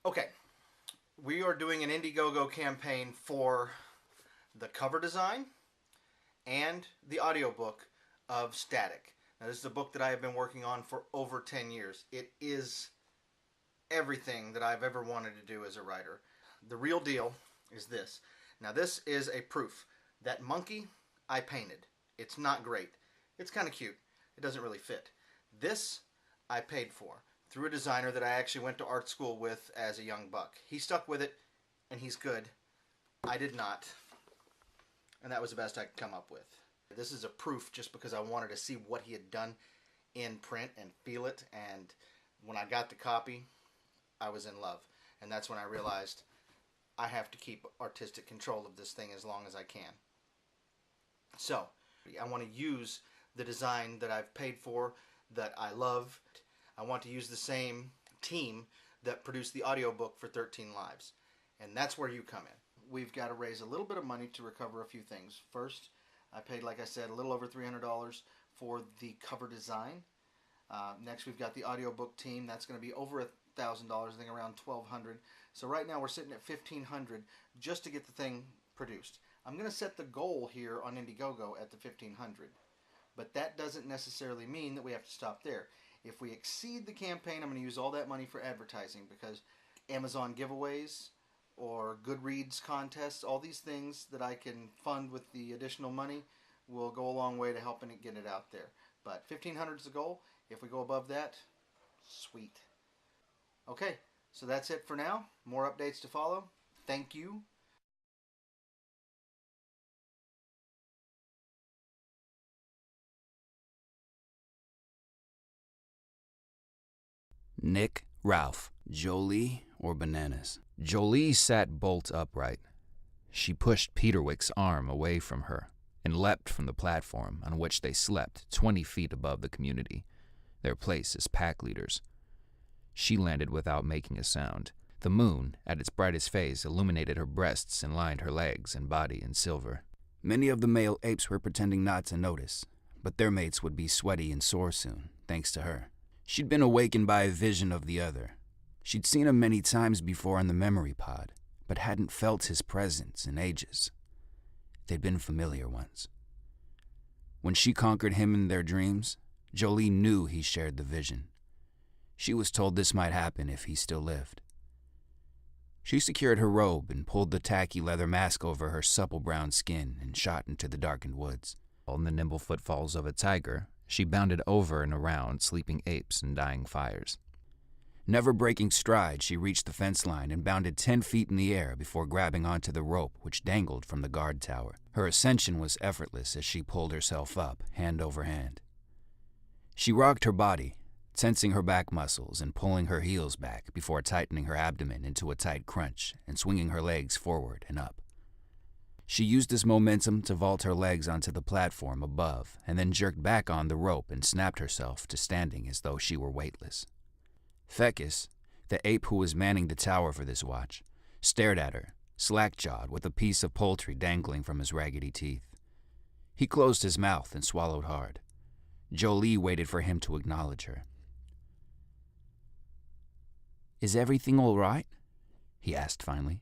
Okay, we are doing an Indiegogo campaign for the cover design and the audiobook of Static. Now, this is a book that I have been working on for over 10 years. It is everything that I've ever wanted to do as a writer. The real deal is this. Now, this is a proof. That monkey I painted. It's not great. It's kind of cute. It doesn't really fit. This I paid for through a designer that I actually went to art school with as a young buck. He stuck with it, and he's good. I did not. And that was the best I could come up with. This is a proof just because I wanted to see what he had done in print and feel it. And when I got the copy, I was in love. And that's when I realized I have to keep artistic control of this thing as long as I can. So, I want to use the design that I've paid for, that I love. I want to use the same team that produced the audiobook for 13 Lives. And that's where you come in. We've got to raise a little bit of money to recover a few things. First, I paid, like I said, a little over $300 for the cover design. Next, we've got the audiobook team. That's going to be over $1,000, I think around $1,200. So right now we're sitting at $1,500 just to get the thing produced. I'm going to set the goal here on Indiegogo at the $1,500. But that doesn't necessarily mean that we have to stop there. If we exceed the campaign, I'm going to use all that money for advertising, because Amazon giveaways or Goodreads contests, all these things that I can fund with the additional money will go a long way to helping it get it out there. But $1,500 is the goal. If we go above that, sweet. Okay, so that's it for now. More updates to follow. Thank you. Nick, Ralph, Jolie, or Bananas? Jolie sat bolt upright. She pushed Peterwick's arm away from her and leapt from the platform on which they slept 20 feet above the community, their place as pack leaders. She landed without making a sound. The moon, at its brightest phase, illuminated her breasts and lined her legs and body in silver. Many of the male apes were pretending not to notice, but their mates would be sweaty and sore soon, thanks to her. She'd been awakened by a vision of the other. She'd seen him many times before on the memory pod, but hadn't felt his presence in ages. They'd been familiar ones. When she conquered him in their dreams, Jolie knew he shared the vision. She was told this might happen if he still lived. She secured her robe and pulled the tacky leather mask over her supple brown skin and shot into the darkened woods. In the nimble footfalls of a tiger, she bounded over and around sleeping apes and dying fires. Never breaking stride, she reached the fence line and bounded 10 feet in the air before grabbing onto the rope which dangled from the guard tower. Her ascension was effortless as she pulled herself up, hand over hand. She rocked her body, tensing her back muscles and pulling her heels back before tightening her abdomen into a tight crunch and swinging her legs forward and up. She used this momentum to vault her legs onto the platform above and then jerked back on the rope and snapped herself to standing as though she were weightless. Fecus, the ape who was manning the tower for this watch, stared at her, slack-jawed with a piece of poultry dangling from his raggedy teeth. He closed his mouth and swallowed hard. Jolie waited for him to acknowledge her. "Is everything all right?" he asked finally.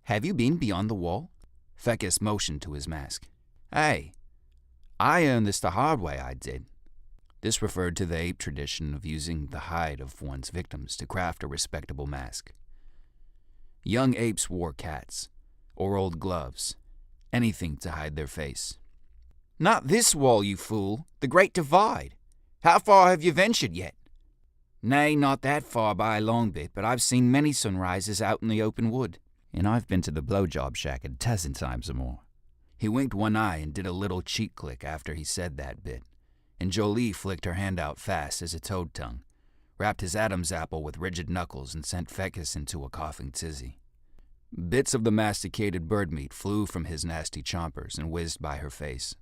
"Have you been beyond the wall?" Fecus motioned to his mask. "Hey, I earned this the hard way, I did." This referred to the ape tradition of using the hide of one's victims to craft a respectable mask. Young apes wore cats, or old gloves, anything to hide their face. "Not this wall, you fool, the Great Divide. How far have you ventured yet?" "Nay, not that far by a long bit, but I've seen many sunrises out in the open wood. And I've been to the blowjob shack a dozen times or more." He winked one eye and did a little cheek click after he said that bit, and Jolie flicked her hand out fast as a toad tongue, wrapped his Adam's apple with rigid knuckles and sent Fecus into a coughing tizzy. Bits of the masticated bird meat flew from his nasty chompers and whizzed by her face.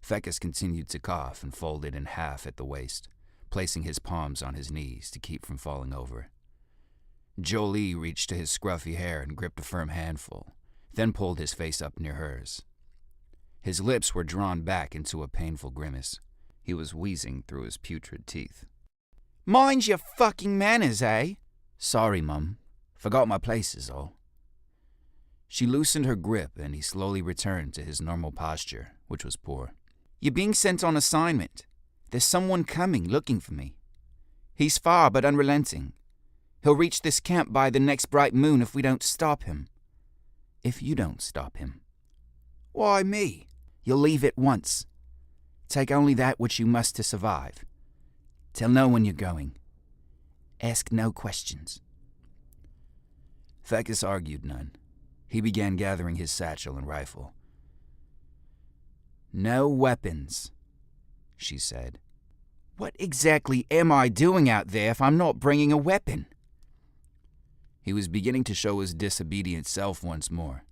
Fecus continued to cough and folded in half at the waist, placing his palms on his knees to keep from falling over. Jolie reached to his scruffy hair and gripped a firm handful, then pulled his face up near hers. His lips were drawn back into a painful grimace. He was wheezing through his putrid teeth. "Mind your fucking manners, eh?" Sorry, Mum. Forgot my place is all. She loosened her grip, and he slowly returned to his normal posture, which was poor. You're being sent on assignment. There's someone coming, looking for me. He's far but unrelenting. He'll reach this camp by the next bright moon if we don't stop him. If you don't stop him. Why me? You'll leave at once. Take only that which you must to survive. Tell no one you're going. Ask no questions. Fecus argued none. He began gathering his satchel and rifle. No weapons, she said. What exactly am I doing out there if I'm not bringing a weapon? He was beginning to show his disobedient self once more.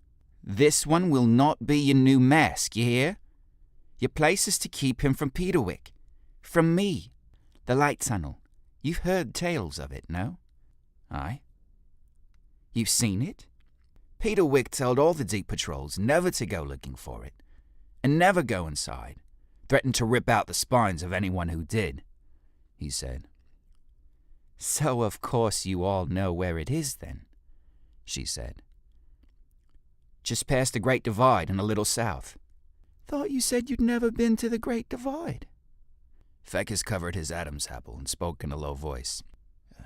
This one will not be your new mask, you hear? Your place is to keep him from Peterwick. From me. The light tunnel. You've heard tales of it, no? Aye. You've seen it? Peterwick told all the deep patrols never to go looking for it, and never go inside. Threatened to rip out the spines of anyone who did, he said. So of course you all know where it is then, she said. Just past the Great Divide and a little south. Thought you said you'd never been to the Great Divide. Fecus covered his Adam's apple and spoke in a low voice.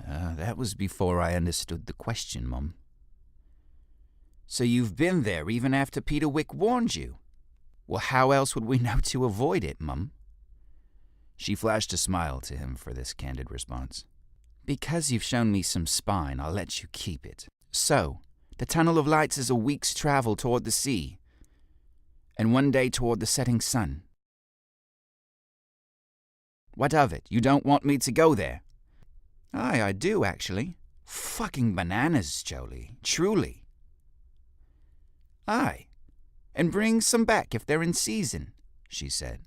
That was before I understood the question, Mum. So you've been there even after Peterwick warned you? Well, how else would we know to avoid it, Mum? She flashed a smile to him for this candid response. Because you've shown me some spine, I'll let you keep it. So, the Tunnel of Lights is a week's travel toward the sea, and one day toward the setting sun. What of it? You don't want me to go there? Aye, I do, actually. Fucking bananas, Jolie. Truly. Aye, and bring some back if they're in season, she said.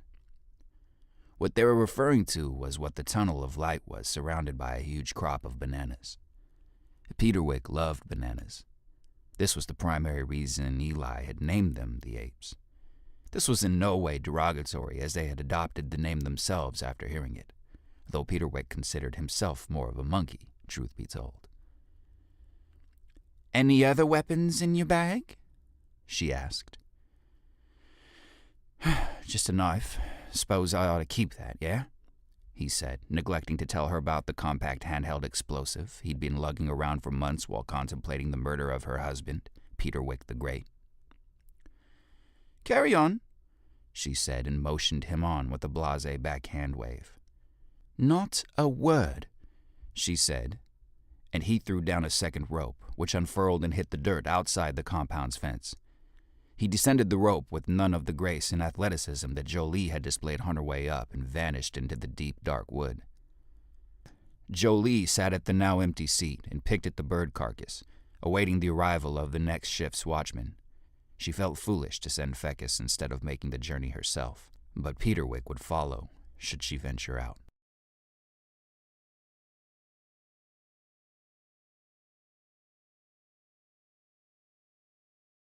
What they were referring to was what the Tunnel of Light was, surrounded by a huge crop of bananas. Peterwick loved bananas. This was the primary reason Eli had named them the apes. This was in no way derogatory, as they had adopted the name themselves after hearing it, though Peterwick considered himself more of a monkey, truth be told. Any other weapons in your bag? She asked. Just a knife. Suppose I ought to keep that, yeah? He said, neglecting to tell her about the compact handheld explosive he'd been lugging around for months while contemplating the murder of her husband, Peterwick the Great. Carry on, she said, and motioned him on with a blasé backhand wave. Not a word, she said, and he threw down a second rope, which unfurled and hit the dirt outside the compound's fence. He descended the rope with none of the grace and athleticism that Jolie had displayed on her way up and vanished into the deep, dark wood. Jolie sat at the now empty seat and picked at the bird carcass, awaiting the arrival of the next shift's watchman. She felt foolish to send Fecus instead of making the journey herself, but Peterwick would follow should she venture out.